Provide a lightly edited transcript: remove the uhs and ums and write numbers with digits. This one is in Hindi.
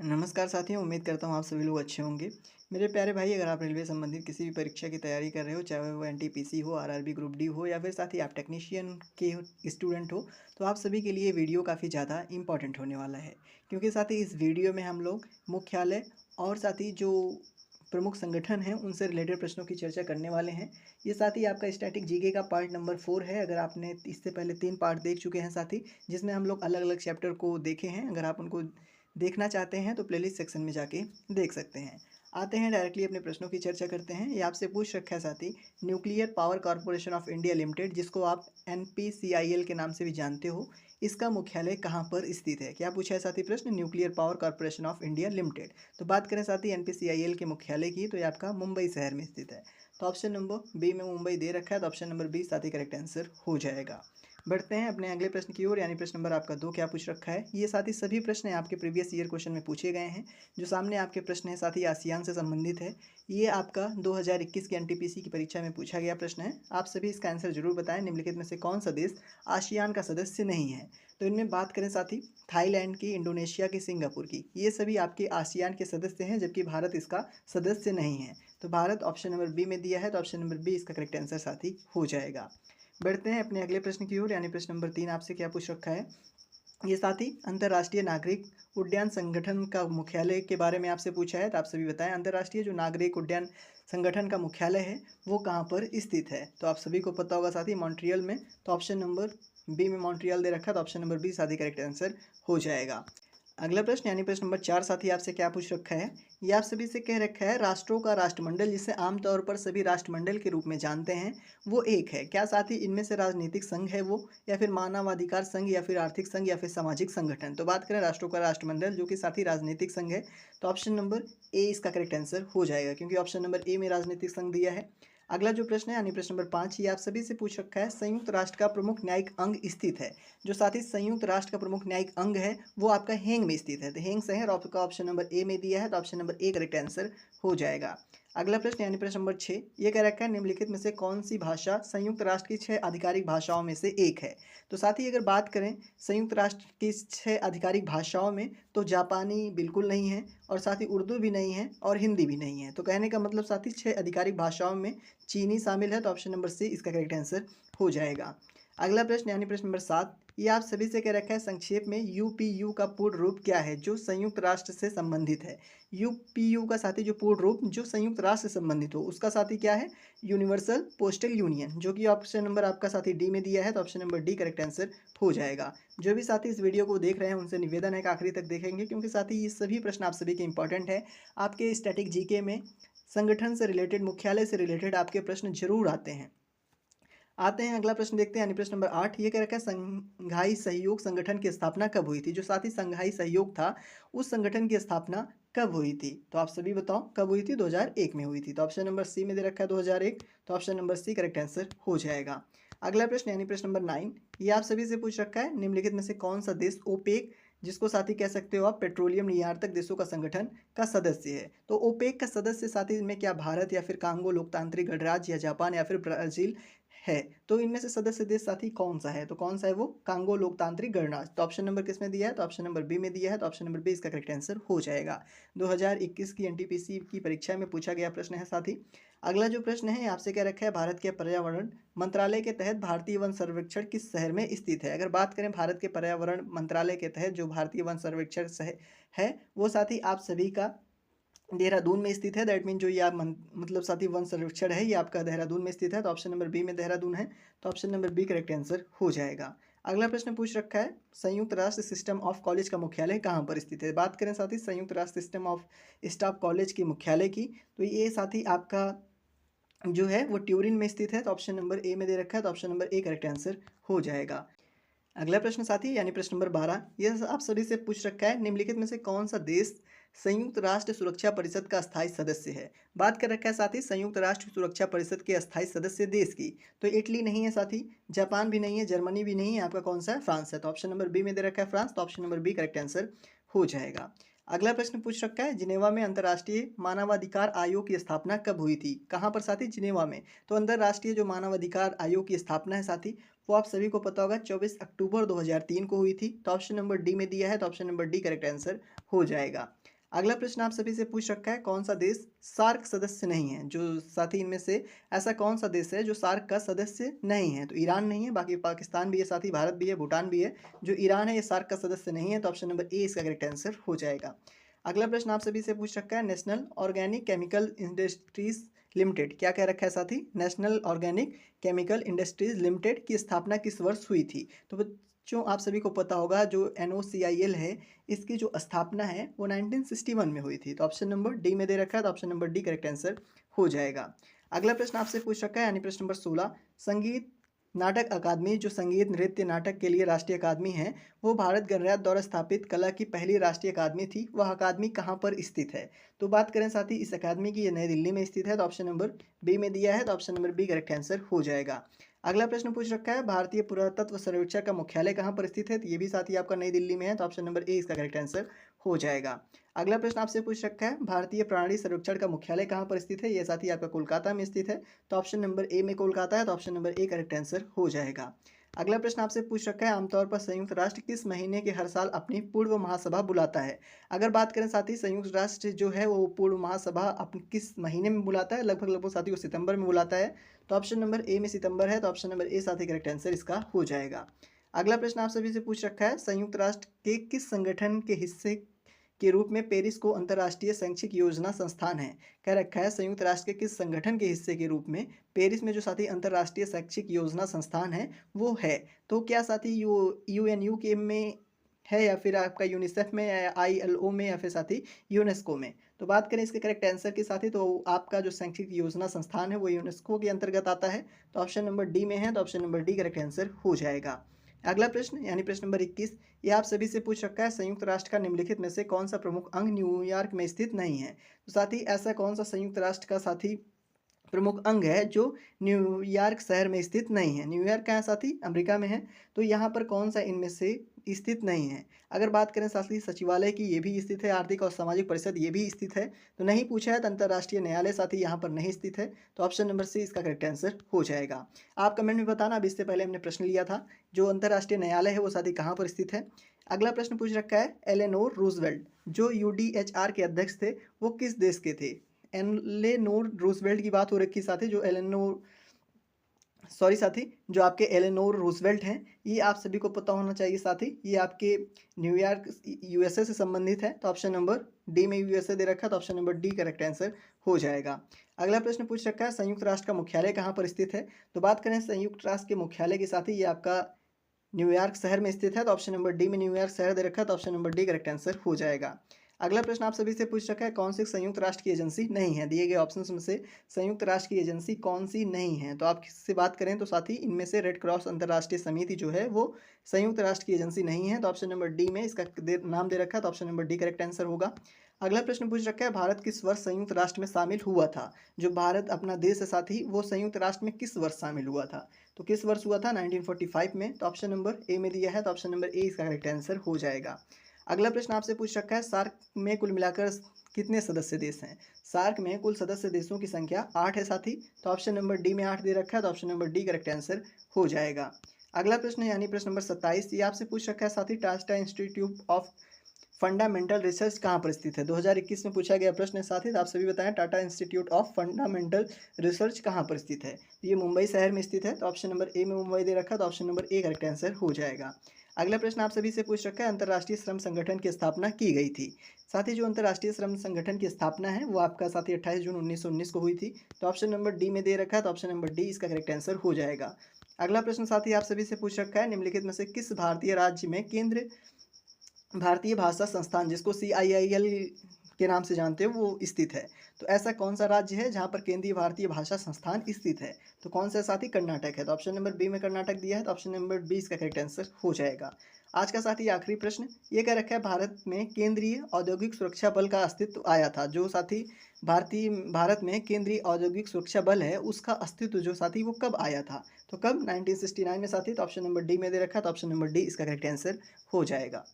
नमस्कार साथियों, उम्मीद करता हूँ आप सभी लोग अच्छे होंगे। मेरे प्यारे भाई, अगर आप रेलवे संबंधित किसी भी परीक्षा की तैयारी कर रहे हो, चाहे वो एनटीपीसी हो, आरआरबी ग्रुप डी हो या फिर साथ ही आप टेक्नीशियन के स्टूडेंट हो, तो आप सभी के लिए वीडियो काफ़ी ज़्यादा इंपॉर्टेंट होने वाला है। क्योंकि साथ ही इस वीडियो में हम लोग मुख्यालय और साथ ही जो प्रमुख संगठन हैं उनसे रिलेटेड प्रश्नों की चर्चा करने वाले हैं। ये साथ ही आपका स्टैटिक जीके का पार्ट नंबर 4 है। अगर आपने इससे पहले 3 पार्ट देख चुके हैं साथी, जिसमें हम लोग अलग अलग चैप्टर को देखे हैं। अगर आप उनको देखना चाहते हैं तो प्लेलिस्ट सेक्शन में जाके देख सकते हैं। आते हैं डायरेक्टली अपने प्रश्नों की चर्चा करते हैं। ये आपसे पूछ रखा है साथी, nuclear power corporation of India limited, जिसको आप एनपीसीआईएल के नाम से भी जानते हो, इसका मुख्यालय कहाँ पर स्थित है? क्या पूछा है साथी प्रश्न? Nuclear power corporation of India limited. तो बात करें साथी एनपीसीआईएल के मुख्यालय की, तो ये आपका मुंबई शहर में स्थित है। तो ऑप्शन नंबर बी में मुंबई दे रखा है, तो ऑप्शन नंबर बी साथी करेक्ट आंसर हो जाएगा। बढ़ते हैं अपने अगले प्रश्न की ओर, यानी प्रश्न नंबर आपका 2 क्या पूछ रखा है। ये साथ ही सभी प्रश्न आपके प्रीवियस ईयर क्वेश्चन में पूछे गए हैं। जो सामने आपके प्रश्न है साथ ही आसियान से संबंधित है। ये आपका 2021 की एनटीपीसी की परीक्षा में पूछा गया प्रश्न है। आप सभी इसका आंसर जरूर बताएं, निम्नलिखित में से कौन सा देश आसियान का सदस्य नहीं है? तो इनमें बात करें साथ ही थाईलैंड की, इंडोनेशिया की, सिंगापुर की, ये सभी आपके आसियान के सदस्य हैं, जबकि भारत इसका सदस्य नहीं है। तो भारत ऑप्शन नंबर बी में दिया है, तो ऑप्शन नंबर बी इसका करेक्ट आंसर साथी हो जाएगा। बढ़ते हैं अपने अगले प्रश्न की ओर, यानी प्रश्न नंबर 3 आपसे क्या पूछ रखा है। ये साथ ही अंतर्राष्ट्रीय नागरिक उड्डयन संगठन का मुख्यालय के बारे में आपसे पूछा है। तो आप सभी बताएं, अंतर्राष्ट्रीय जो नागरिक उड्डयन संगठन का मुख्यालय है वो कहाँ पर स्थित है? तो आप सभी को पता होगा साथी, मॉन्ट्रियल में। तो ऑप्शन नंबर बी में मॉन्ट्रियल दे रखा है, तो ऑप्शन नंबर बी साथी करेक्ट आंसर हो जाएगा। अगला प्रश्न यानी प्रश्न नंबर 4 साथी आपसे क्या पूछ रखा है। ये आप सभी से कह रखा है, राष्ट्रों का राष्ट्रमंडल, जिसे आमतौर पर सभी राष्ट्रमंडल के रूप में जानते हैं, वो एक है। क्या साथी इनमें से राजनीतिक संघ है वो, या फिर मानवाधिकार संघ, या फिर आर्थिक संघ, या फिर सामाजिक संगठन? तो बात करें राष्ट्रों का राष्ट्रमंडल, जो कि साथी राजनीतिक संघ है, तो ऑप्शन नंबर ए इसका करेक्ट आंसर हो जाएगा, क्योंकि ऑप्शन नंबर ए में राजनीतिक संघ दिया है। अगला जो प्रश्न है यानी प्रश्न नंबर 5, ये आप सभी से पूछ रखा है, संयुक्त राष्ट्र का प्रमुख न्यायिक अंग स्थित है। जो साथी संयुक्त राष्ट्र का प्रमुख न्यायिक अंग है वो आपका हेंग में स्थित है। तो हेंग शहर आपका ऑप्शन नंबर ए में दिया है, तो option number A correct answer हो जाएगा। अगला प्रश्न यानी प्रश्न नंबर 6, ये कह रखा है, निम्नलिखित में से कौन सी भाषा संयुक्त राष्ट्र की 6 आधिकारिक भाषाओं में से एक है? तो साथ ही अगर बात करें संयुक्त राष्ट्र की 6 आधिकारिक भाषाओं में, तो जापानी बिल्कुल नहीं है, और साथ ही उर्दू भी नहीं है, और हिंदी भी नहीं है। तो कहने का मतलब साथी 6 आधिकारिक भाषाओं में चीनी शामिल है, तो ऑप्शन नंबर सी इसका करेक्ट आंसर हो जाएगा। अगला प्रश्न यानी प्रश्न नंबर 7, ये आप सभी से कह रखा है, संक्षेप में यूपीयू का पूर्ण रूप क्या है जो संयुक्त राष्ट्र से संबंधित है? यूपीयू का साथी जो पूर्ण रूप जो संयुक्त राष्ट्र से संबंधित हो, उसका साथी क्या है? यूनिवर्सल पोस्टल यूनियन, जो कि ऑप्शन नंबर आपका साथी डी में दिया है, तो option number D correct answer हो जाएगा। जो भी साथी इस वीडियो को देख रहे हैं उनसे निवेदन है कि आखिरी तक देखेंगे, क्योंकि साथी ये सभी प्रश्न आप सभी के इंपॉर्टेंट है। आपके स्टैटिक जीके में संगठन से रिलेटेड, मुख्यालय से रिलेटेड आपके प्रश्न जरूर आते हैं। आते हैं अगला प्रश्न देखते हैं, यानी प्रश्न नंबर 8, ये कह रखा है, संघाई सहयोग संगठन की स्थापना कब हुई थी? जो साथ ही संघाई सहयोग था, उस संगठन की स्थापना कब हुई थी? तो आप सभी बताओ कब हुई थी? 2001 में हुई थी। तो ऑप्शन नंबर सी में दे रखा है 2001, तो option number C correct answer हो जाएगा। अगला प्रश्न यानी प्रश्न नंबर 9, ये आप सभी से पूछ रखा है, निम्नलिखित में से कौन सा देश ओपेक, जिसको साथी कह सकते हो आप पेट्रोलियम निर्यातक देशों का संगठन, का सदस्य है? तो ओपेक का सदस्य साथी में क्या भारत, या फिर कांगो लोकतांत्रिक गणराज्य, या जापान, या फिर ब्राजील है? तो इनमें से सदस्य देश साथी कौन सा है? तो कौन सा है वो? कांगो लोकतांत्रिक गणराज्य। तो ऑप्शन नंबर किस में दिया है? तो ऑप्शन नंबर बी में दिया है, तो ऑप्शन नंबर बी इसका करेक्ट आंसर हो जाएगा। 2021 की एनटीपीसी की परीक्षा में पूछा गया प्रश्न है साथी। अगला जो प्रश्न है आपसे क्या रखा है, भारत के पर्यावरण मंत्रालय के तहत भारतीय वन सर्वेक्षण किस शहर में स्थित है? अगर बात करें भारत के पर्यावरण मंत्रालय के तहत जो भारतीय वन सर्वेक्षण है, वो साथी आप सभी का देहरादून में स्थित है। दैट मीन जो ये आप मतलब साथी वन सर्वेक्षण है, ये आपका देहरादून में स्थित है। तो ऑप्शन नंबर बी में देहरादून है, तो option number B correct answer हो जाएगा। अगला प्रश्न पूछ रखा है, संयुक्त राष्ट्र सिस्टम ऑफ कॉलेज का मुख्यालय कहाँ पर स्थित है? बात करें साथी संयुक्त राष्ट्र सिस्टम ऑफ स्टाफ कॉलेज के मुख्यालय की, तो ये साथी आपका जो है वो ट्यूरिन में स्थित है। तो ऑप्शन नंबर ए में दे रखा है, तो option number A correct answer हो जाएगा। अगला प्रश्न साथी यानी प्रश्न नंबर 12, यह आप सभी से पूछ रखा है, निम्नलिखित में से कौन सा देश संयुक्त राष्ट्र सुरक्षा परिषद का अस्थायी सदस्य है? बात कर रखा है साथी संयुक्त राष्ट्र सुरक्षा परिषद के अस्थायी सदस्य देश की, तो इटली नहीं है साथी, जापान भी नहीं है, जर्मनी भी नहीं है, आपका कौन सा है? फ्रांस है। तो ऑप्शन नंबर बी में दे रखा है फ्रांस, तो option number B correct answer हो जाएगा। अगला प्रश्न पूछ रखा है, जिनेवा में अंतर्राष्ट्रीय मानवाधिकार आयोग की स्थापना कब हुई थी? कहाँ पर साथी? जिनेवा में। तो अंतर्राष्ट्रीय जो मानवाधिकार आयोग की स्थापना है साथी, वो आप सभी को पता होगा 24 अक्टूबर 2003 को हुई थी। तो ऑप्शन नंबर डी में दिया है, तो option number D correct answer हो जाएगा। अगला प्रश्न आप सभी से पूछ रखा है, कौन सा देश सार्क सदस्य नहीं है। जो साथी इनमें से ऐसा कौन सा देश है जो सार्क का सदस्य नहीं है। तो ईरान नहीं है, बाकी पाकिस्तान भी है साथी, भारत भी है, भूटान भी है। जो ईरान है ये सार्क का सदस्य नहीं है, तो ऑप्शन नंबर ए इसका करेक्ट आंसर हो जाएगा। अगला प्रश्न आप सभी से पूछ रखा है, national organic chemical industries limited, क्या कह रखा है साथी, national organic chemical industries limited की स्थापना किस वर्ष हुई थी। तो बच्चों आप सभी को पता होगा जो NOCIL है, इसकी जो स्थापना है वो 1961 में हुई थी। तो ऑप्शन नंबर डी में दे रखा है, तो option number D correct answer हो जाएगा। अगला प्रश्न आपसे पूछ रखा है, यानी प्रश्न नंबर 16, संगीत नाटक अकादमी, जो संगीत नृत्य नाटक के लिए राष्ट्रीय अकादमी है, वो भारत गणराज्य द्वारा स्थापित कला की पहली राष्ट्रीय अकादमी थी। वह अकादमी कहाँ पर स्थित है। तो बात करें साथी इस अकादमी की, ये नई दिल्ली में स्थित है। तो ऑप्शन नंबर बी में दिया है, तो option number B correct answer हो जाएगा। अगला प्रश्न पूछ रखा है, भारतीय पुरातत्व सर्वेक्षण का मुख्यालय कहाँ पर स्थित है। तो ये भी साथी आपका नई दिल्ली में है, तो ऑप्शन नंबर ए इसका करेक्ट आंसर हो जाएगा। अगला प्रश्न आपसे पूछ रखा है, भारतीय प्राणी सर्वेक्षण का मुख्यालय कहाँ पर स्थित है। ये साथी आपका कोलकाता में स्थित है, तो ऑप्शन नंबर ए में कोलकाता है, तो option number A correct answer हो जाएगा। अगला प्रश्न आपसे पूछ रखा है, आमतौर पर संयुक्त राष्ट्र किस महीने के हर साल अपनी पूर्व महासभा बुलाता है। अगर बात करें साथी संयुक्त राष्ट्र जो है वो पूर्व महासभा अपने किस महीने में बुलाता है, लगभग लगभग साथी वो सितंबर में बुलाता है। तो ऑप्शन नंबर ए में सितंबर है, तो ऑप्शन नंबर ए साथी करेक्ट आंसर इसका हो जाएगा। अगला प्रश्न आप सभी से पूछ रखा है, संयुक्त राष्ट्र के किस संगठन के हिस्से के रूप में पेरिस को अंतर्राष्ट्रीय शैक्षिक योजना संस्थान है। कह रखा है संयुक्त राष्ट्र के किस संगठन के हिस्से के रूप में पेरिस में जो साथी अंतर्राष्ट्रीय शैक्षिक योजना संस्थान है वो है। तो क्या साथी UNU के में है, या फिर आपका यूनिसेफ में, या ILO में, या फिर साथी यूनेस्को में। तो बात करें इसके करेक्ट आंसर की साथी, तो आपका जो शैक्षिक योजना संस्थान है वो यूनेस्को के अंतर्गत आता है। तो ऑप्शन नंबर डी में है, तो option number D correct answer हो जाएगा। अगला प्रश्न यानी प्रश्न नंबर 21, ये आप सभी से पूछ रखा है, संयुक्त राष्ट्र का निम्नलिखित में से कौन सा प्रमुख अंग न्यूयॉर्क में स्थित नहीं है। तो साथी ऐसा कौन सा संयुक्त राष्ट्र का साथी प्रमुख अंग है जो न्यूयॉर्क शहर में स्थित नहीं है। न्यूयॉर्क कहाँ है साथी, अमेरिका में है। तो यहाँ पर कौन सा इनमें से स्थित नहीं है। अगर बात करें साथी सचिवालय की, ये भी स्थित है। आर्थिक और सामाजिक परिषद ये भी स्थित है। तो नहीं पूछा है, तो अंतर्राष्ट्रीय न्यायालय साथी यहाँ पर नहीं स्थित है। तो ऑप्शन नंबर सी इसका करेक्ट आंसर हो जाएगा। आप कमेंट में बताना, अब इससे पहले हमने प्रश्न लिया था जो अंतर्राष्ट्रीय न्यायालय है वो साथी कहाँ पर स्थित है। अगला प्रश्न पूछ रखा है, एलेनोर रूजवेल्ट जो UDHR के अध्यक्ष थे वो किस देश के थे। एलेनोर रूजवेल्ट की बात हो रखी साथी, जो जो आपके एलेनोर रूजवेल्ट हैं, ये आप सभी को पता होना चाहिए साथी, ये आपके न्यूयॉर्क USA से संबंधित है। तो ऑप्शन नंबर डी में USA दे रखा है, तो option number D correct answer हो जाएगा। अगला प्रश्न पूछ रखा है, संयुक्त राष्ट्र का मुख्यालय कहाँ पर स्थित है। तो बात करें संयुक्त राष्ट्र के मुख्यालय के साथी, ये आपका न्यूयॉर्क शहर में स्थित है। तो ऑप्शन नंबर डी में न्यूयॉर्क शहर दे रखा है, तो option number D correct answer हो जाएगा। अगला प्रश्न आप सभी से पूछ रखा है, कौन सी संयुक्त राष्ट्र की एजेंसी नहीं है। दिए गए ऑप्शंस में से संयुक्त राष्ट्र की एजेंसी कौन सी नहीं है। तो आप किससे बात करें तो साथी इनमें से रेड क्रॉस अंतर्राष्ट्रीय समिति जो है वो संयुक्त राष्ट्र की एजेंसी नहीं है। तो ऑप्शन नंबर डी में इसका नाम दे रखा है, तो option number D correct answer होगा। अगला प्रश्न पूछ रखा है, भारत किस वर्ष संयुक्त राष्ट्र में शामिल हुआ था। जो भारत अपना देश है साथी वो संयुक्त राष्ट्र में किस वर्ष शामिल हुआ था। तो किस वर्ष हुआ था, 1945 में। तो ऑप्शन नंबर ए में दिया है, तो ऑप्शन नंबर ए इसका करेक्ट आंसर हो जाएगा। अगला प्रश्न आपसे पूछ रखा है, सार्क में कुल मिलाकर कितने सदस्य देश हैं। सार्क में कुल सदस्य देशों की संख्या 8 है साथी। तो ऑप्शन नंबर डी में 8 दे रखा है, तो option number D correct answer हो जाएगा। अगला प्रश्न यानी प्रश्न नंबर 27, ये आपसे पूछ रखा है साथी, Tata institute of fundamental research कहाँ पर स्थित है। 2021 में पूछा गया प्रश्न है साथी, तो आप सभी बताएं Tata institute of fundamental research कहाँ पर स्थित है। ये मुंबई शहर में स्थित है। तो ऑप्शन नंबर ए में मुंबई दे रखा है, तो option number A correct answer हो जाएगा। अगला प्रश्न आप सभी से पूछ रखा है, अंतर्राष्ट्रीय श्रम संगठन की स्थापना की गई थी। साथी जो अंतर्राष्ट्रीय श्रम संगठन की स्थापना है वो आपका साथी 28 जून 1919 को हुई थी। तो ऑप्शन नंबर डी में दे रखा है, तो ऑप्शन नंबर डी इसका करेक्ट आंसर हो जाएगा। अगला प्रश्न साथी आप सभी से पूछ रखा है, निम्नलिखित में से किस भारतीय राज्य में केंद्र भारतीय भाषा संस्थान, जिसको CIIL के नाम से जानते हो, वो स्थित है। तो ऐसा कौन सा राज्य है जहाँ पर केंद्रीय भारतीय भाषा संस्थान स्थित है। तो कौन सा साथी, कर्नाटक है। तो ऑप्शन नंबर बी में कर्नाटक दिया है, तो ऑप्शन नंबर बी इसका करेक्ट आंसर हो जाएगा। आज का साथी आखिरी प्रश्न ये कह रखा है, भारत में केंद्रीय औद्योगिक सुरक्षा बल का अस्तित्व आया था। जो साथी भारत में केंद्रीय औद्योगिक सुरक्षा बल है उसका अस्तित्व जो साथी वो कब आया था। तो कब, 1969 में साथी। तो ऑप्शन नंबर डी में दे रखा है, तो ऑप्शन नंबर डी इसका करेक्ट आंसर हो जाएगा।